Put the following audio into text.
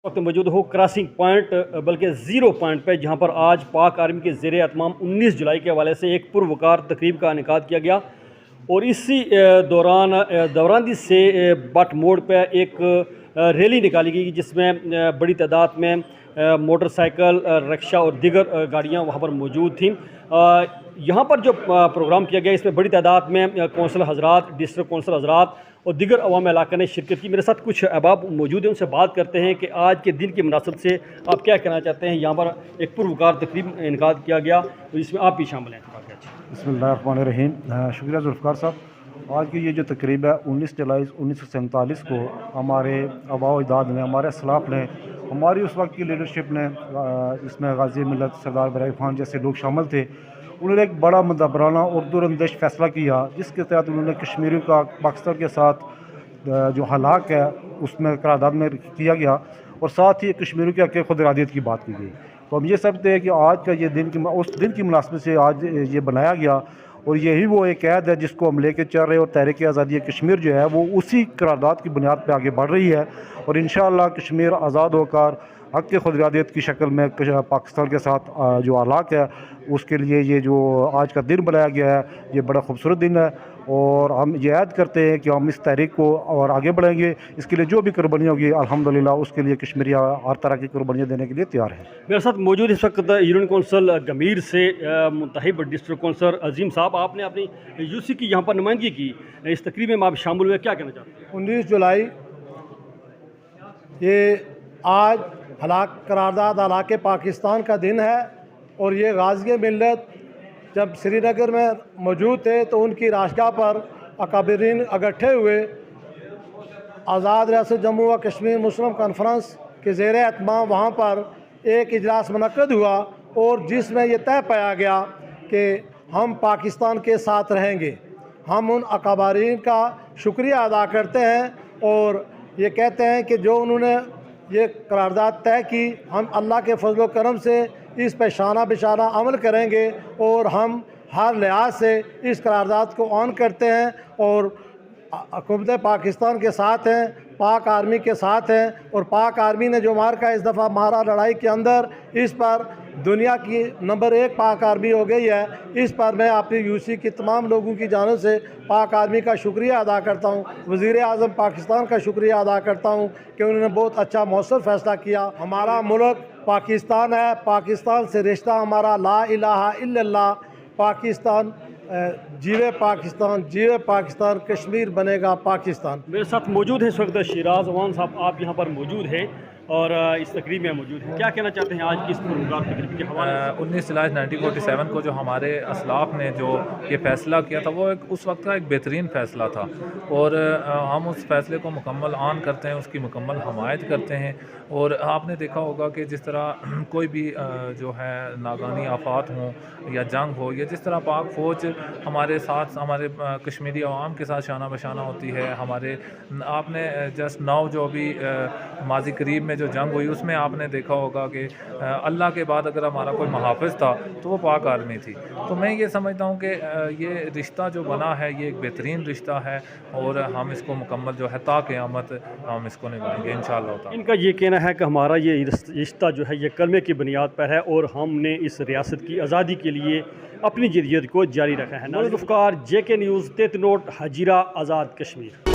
वक्त मौजूद हो क्रॉसिंग पॉइंट बल्कि ज़ीरो पॉइंट पर, जहां पर आज पाक आर्मी के ज़ेर एहतमाम 19 जुलाई के हवाले से एक पुरवकार तकरीब का इनेकाद किया गया। और इसी दौरान दौरानदी से बट मोड़ पर एक रैली निकाली गई जिसमें बड़ी तादाद में मोटरसाइकिल, रिक्शा और दीगर गाड़ियां वहां पर मौजूद थीं। यहाँ पर जो प्रोग्राम किया गया इसमें बड़ी तादाद में कौंसल हजरात, डिस्ट्रिक्ट कौंसल हजरात और दीगर अवाम इलाका ने शिरकत की। मेरे साथ कुछ अहबाब मौजूद हैं, उनसे बात करते हैं कि आज के दिन की मुनासबत से आप क्या कहना चाहते हैं। यहाँ पर एक पुरवकार तकरीब इनेकाद किया गया तो इसमें आप भी शामिल हैं। बिस्मिल्लाहिर्रहमानिर्रहीम। शुक्रिया जुल्फ़िकार साहब। आज की ये जो तकरीब है 19 जुलाई 1947 को हमारे आबा अजदाद ने, हमारे असलाफ ने, हमारी उस वक्त की लीडरशिप ने, इसमें गाजी मिलत सरदार बरए खान जैसे लोग शामिल थे। उन्होंने एक बड़ा मुदब्बराना और दूरअंदेश फ़ैसला किया जिसके तहत उन्होंने कश्मीरियों का पाकिस्तान के साथ जो हलाक है उसमें करारदाद में किया गया और साथ ही कश्मीरियों के हक़ खुद इरादियत की बात की गई। तो हम ये समझते हैं कि आज का ये दिन उस दिन की मुनासबत से आज ये बनाया गया और यही वो एक ऐद है जिसको हम लेके चल रहे हैं। और तहरीक आज़ादी कश्मीर जो है वो उसी करारदाद की बुनियाद पर आगे बढ़ रही है और इंशाअल्लाह कश्मीर आज़ाद होकर हक़ खुद इरादियत की शक्ल में पाकिस्तान के साथ जो हलाक है उसके लिए ये जो आज का दिन बनाया गया है ये बड़ा खूबसूरत दिन है। और हम ये याद करते हैं कि हम इस तहरीक को और आगे बढ़ेंगे। इसके लिए जो भी कुर्बानियाँ होगी अल्हम्दुलिल्लाह उसके लिए कश्मीरी हर तरह की कुर्बानियाँ देने के लिए तैयार है। मेरे साथ मौजूद इस वक्त यूनियन कौंसल गमीर से मुंतखब डिस्ट्रिक्ट कौंसल अजीम साहब, आपने अपनी यूसी की यहाँ पर नुमाइंदगी की, इस तकरीब में आप शामिल हुए, क्या कहना चाहते हैं। 19 जुलाई ये आज हलाक करारदाद हलाक पाकिस्तान का दिन है और ये गाज़ी मिल्लत जब श्रीनगर में मौजूद थे तो उनकी राजगाह पर अकाबरीन इकट्ठे हुए। आज़ाद रियासत जम्मू व कश्मीर मुस्लिम कॉन्फ्रेंस के ज़ेर एहतमाम वहाँ पर एक इजलास मुनक्कद हुआ और जिसमें यह तय पाया गया कि हम पाकिस्तान के साथ रहेंगे। हम उन अकाबरीन का शुक्रिया अदा करते हैं और ये कहते हैं कि जो उन्होंने ये करारदाद तय की, हम अल्लाह के फजल करम से इस पर शाना बिशाना अमल करेंगे और हम हर लिहाज से इस करारदाद को ऑन करते हैं और हुकूमत पाकिस्तान के साथ हैं, पाक आर्मी के साथ हैं। और पाक आर्मी ने जो मार्का इस दफ़ा मारा लड़ाई के अंदर, इस पर दुनिया की नंबर 1 पाक आर्मी हो गई है। इस पर मैं अपनी यूसी की तमाम लोगों की जानिब से पाक आर्मी का शुक्रिया अदा करता हूँ। वज़ीर आज़म पाकिस्तान का शुक्रिया अदा करता हूँ कि उन्होंने बहुत अच्छा मौसर फ़ैसला किया। हमारा मुल्क पाकिस्तान है, पाकिस्तान से रिश्ता हमारा ला इलाहा इल्लल्लाह। पाकिस्तान जीवे पाकिस्तान, जीवे पाकिस्तान, कश्मीर बनेगा पाकिस्तान। मेरे साथ मौजूद है इस वक्त शिराज अवान साहब, आप यहाँ पर मौजूद हैं और इस तकरीब में मौजूद हैं, क्या कहना चाहते हैं आज की इस प्रोग्राम तकरीब के हवाले से। 19 जुलाई 1947 को जो हमारे असलाफ ने जो ये फ़ैसला किया था वो उस वक्त का एक बेहतरीन फ़ैसला था और हम उस फ़ैसले को मुकम्मल ऑन करते हैं, उसकी मुकम्मल हमायत करते हैं। और आपने देखा होगा कि जिस तरह कोई भी जो है नागानी आफात हों या जंग हो या जिस तरह पाक फ़ौज हमारे साथ, हमारे कश्मीरी अवाम के साथ शाना बशाना होती है। हमारे आपने जस्ट नाउ जो अभी माजी करीब में जो जंग हुई उसमें आपने देखा होगा कि अल्लाह के बाद अगर हमारा कोई मुहाफ़िज़ था तो वो पाक आर्मी थी। तो मैं ये समझता हूँ कि ये रिश्ता जो बना है ये एक बेहतरीन रिश्ता है और हम इसको मुकम्मल जो है ता क़यामत हम इसको निभाएंगे इंशाअल्लाह। इनका ये कहना है कि हमारा ये रिश्ता जो है ये कलमे की बुनियाद पर है और हमने इस रियासत की आज़ादी के लिए अपनी जदीयत को जारी रखा है। Nazir Zulfikar, JK news, तेतनोट, Hazira, Azad Kashmir.